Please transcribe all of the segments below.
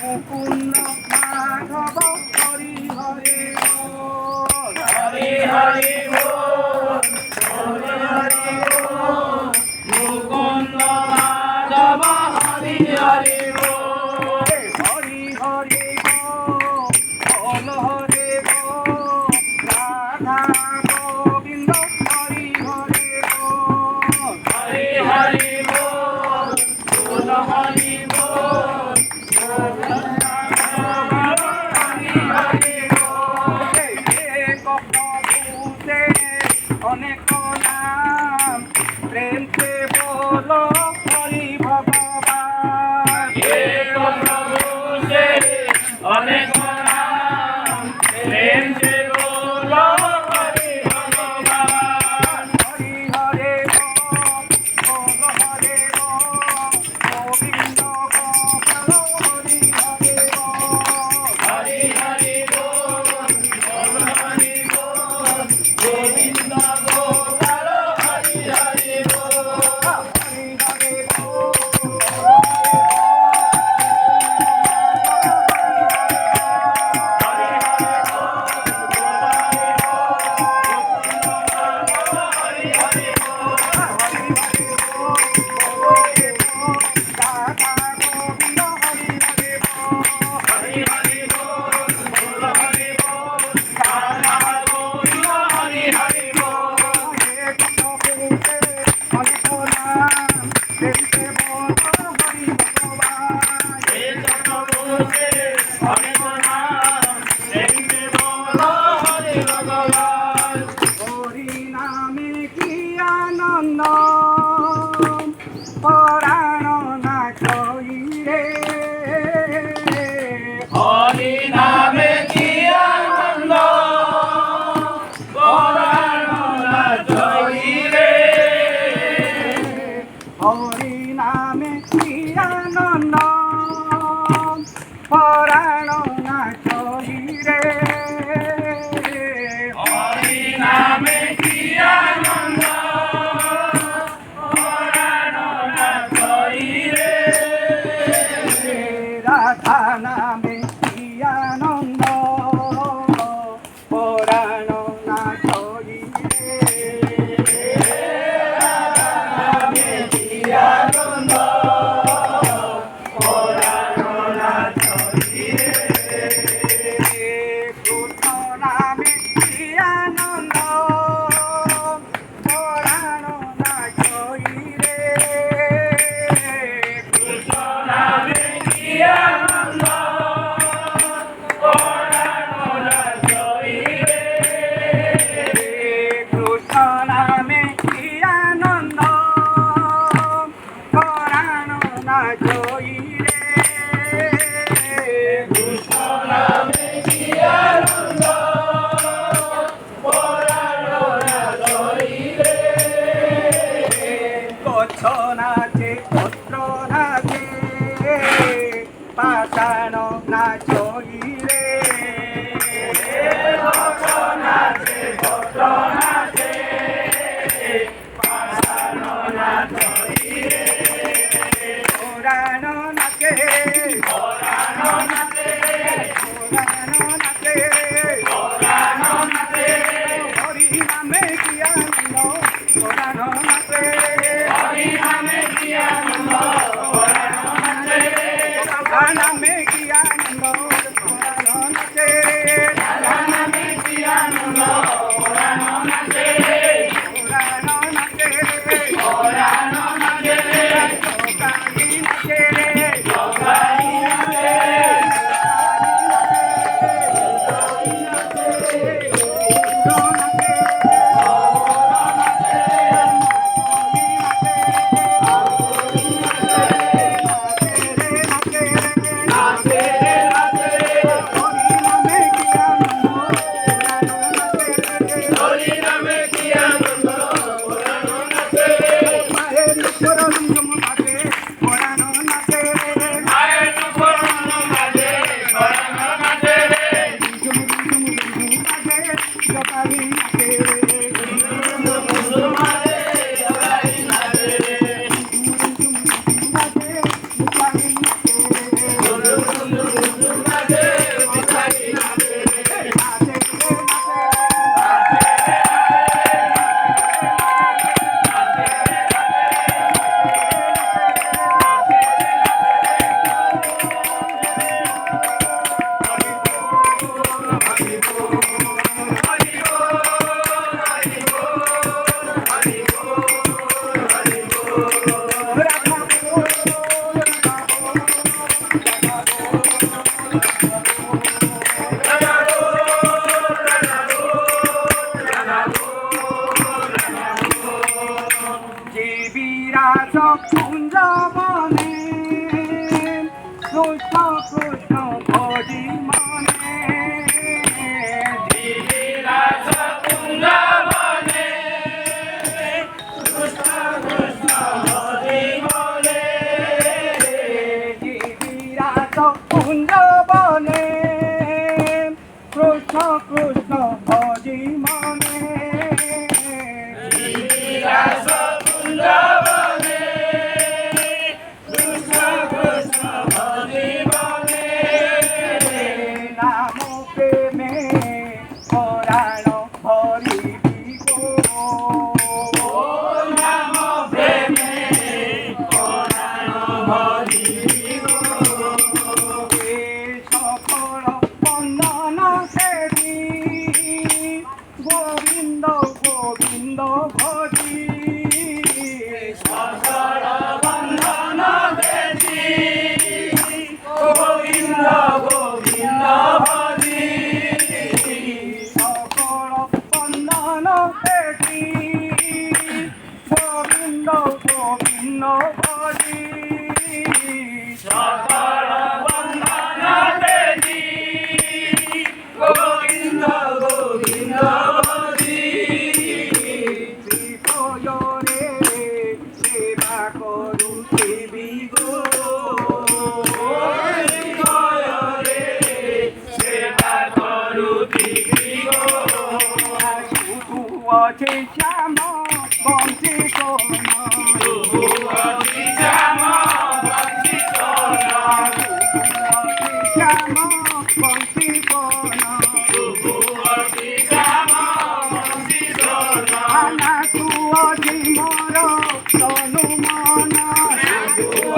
মুকুন্দ মাধব হরি হরি হরি হরি বল হরি বল মুকুন্দ মাধব হরি হরি বল হরি হরি বল হরে বল রাধা গোবিন্দ হরি হরি বল হরি হরি বল হরি বল অনেক নাম প্রেম সে বলো হরি ভগবান অনেক নাম প্রেম সে বলো হরি ভগবান হরি হরে বল হরে গোবিন্দ গোপাল হরি হরে হরি হরি বল হরি বল গোবিন্দ গোপাল হরি হরি বল হরি হরে হরি নামে কি আনন্দ পরাণ নাচই রে হরি নামে কি আনন্দ পরাণ নাচই রে হরি নামে কি আনন্দ পরাণ নাচই রে হরি নামে কি আনন্দ পরাণ নাচই রে রাধা নামে কি আনন্দ পরাণ নাচই রে নামে কি আনন্দ পরাণ নাচই রে কৃষ্ণ নামে কি আনন্দ পরাণ নাচই রে কৃষ্ণ নামে কি আনন্দ পরাণ নাচই রে কৃষ্ণ নামে কি আনন্দ পরাণ নাচই রে কৃষ্ণ নামে কি আনন্দ পরাণ নাচই রে গছ নাচে পত্র নাচে পাষাণ নাচই রে নাচে ভদ্র নাচে পাষাণ নাচই রে পুরাণ নাচে পরাণ নাচে পুরাণ নাচে পরাণ নাচে হরি নামে কি আনন্দ পুরাণ নাচে হরি নামে কি আনন্দ পরাণ নাচে রাধা নামে কি আনন্দ পুরাণ নাচে রাধা নামে কি আনন্দ পরাণ নাচে পুরাণ নাচে পরাণ নাচে কালী নাচে জগাই নাচে নাচে কৃষ্ণ কৃষ্ণ ভজি মনে গিরিরাজ বৃন্দাবনে কৃষ্ণ কৃষ্ণ হরি বলে গিরিরাজ কুঞ্জবনে কৃষ্ণ কৃষ্ণ ভজি মনে গিরিরাজ বৃন্দাবনে কৃষ্ণ কৃষ্ণ হরি বলে নাম প্রেমে পরাণ হরিবি গো নাম প্রেমে পরাণ হরি সকল বন্দন দেবী গোবিন্দ গোবিন্দ ভজি সকল বন্ধন দেবী গোবিন্দ গোবিন্দ হরি সকল বন্দন দেবী গোবিন্দ গোবিন্দ ভজি সকল বন্ধন দেবী গোবিন্দ গোবিন্দ হরি হৃদয়রে সেবা করু দেবী গো হৃদয়রে সেবা করু দিবি গো শুধু আছে শ্যাম বংশী কোন প্রভু অতি শ্যাম বঞ্চিত শ্যাম বংশী কোন প্রভু অতি শ্যাম বঞ্চিত আনা তু অধি মোর তনু মন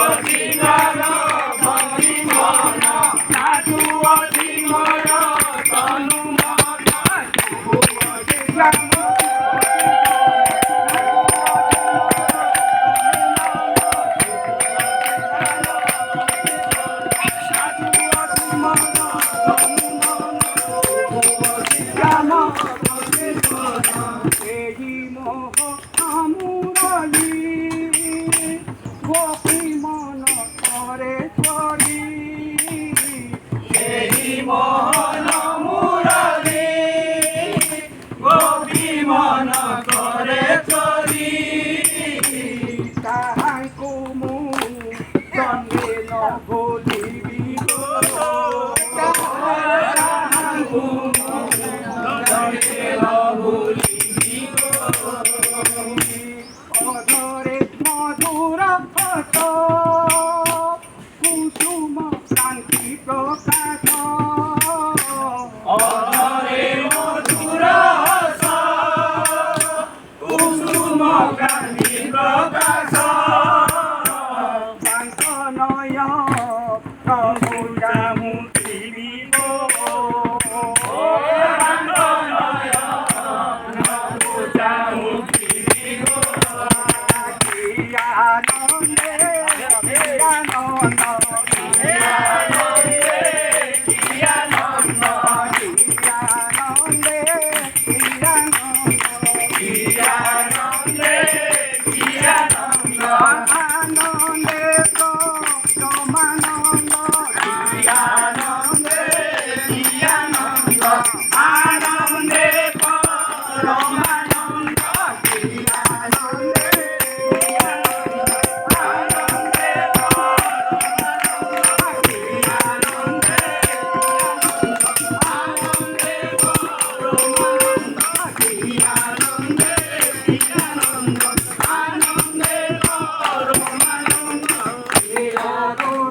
অতি নর ভক্তি মন সাধু অধি মোর তনু মন শ্যাম এই মোহ আমুরলি গোপী মন করে চরি এই মোহন মুরলী গোপী মন করে চরি তাহাଙ୍କୁ ମୁଁ ଦଣ୍ଡେ ନ ଭୁଲିବି ଗୋ ତାହାଙ୍କୁ অধরে মধুর হত কুসুম শান্তি প্রকাশ অধরে মধুর হস কুসুম কান্তি প্রকাশ শান্ত নয় প্রভু জামু দিবিব আনন্দে আনন্দ আনন্দে আনন্দে প্রমানন্দ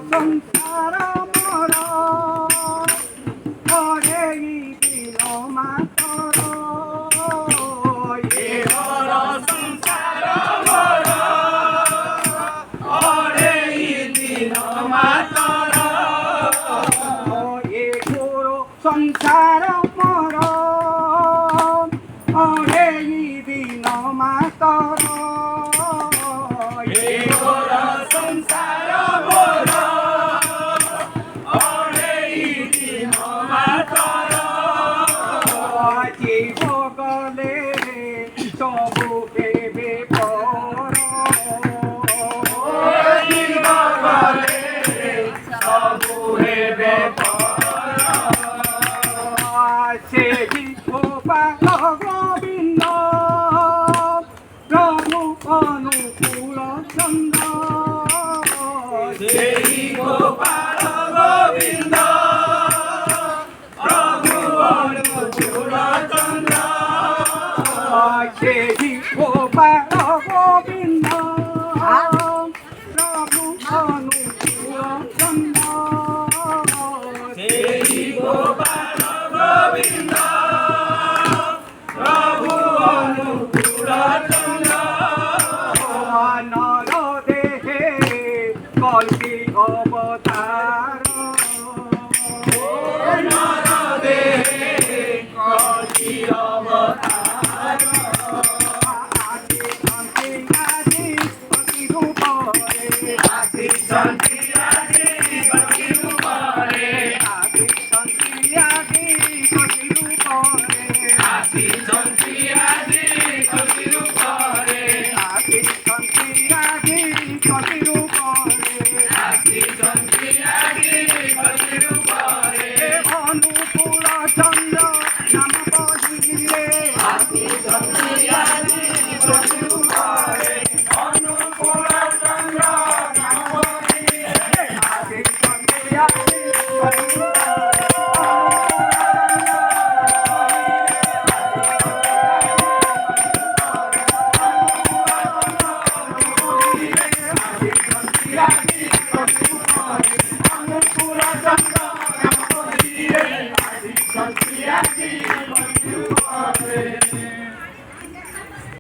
সংসার মর হরে দিল মাতর এ ঘোর সংসার মর হরে দিল মাতর সংসার মোর গোপাল গোবিন্দ প্রভু অনুকূল চন্দ্র সেই গোপাল গোবিন্দ প্রভু অনুকূল চন্দ্র সেই গোপাল গোবিন্দ প্রভু অনুকূল চন্দ্র নর দেহে কল্পি অবতার নরদেহে কলি অবতার আদি শান্তি আদি পতি রূপরে আসিছন্তি আদি পতি রূপরে আদি শান্তি আদি পতি রূপরে আসিছন্তি আদি পতি রূপরে আদি শান্তি আদি পতি রূপরে আসিছন্তি আদি পতি রূপরে অনুকূল চন্দ্র নাম বহিলে আসিছন্তি আদি পতি রূপরে অনুকূল চন্দ্র নাম বহিলে আদি শান্তি আদি পতি অনুকূল চন্দ্র নাম বহিলে আসিছন্তি আদি পতি রূপরে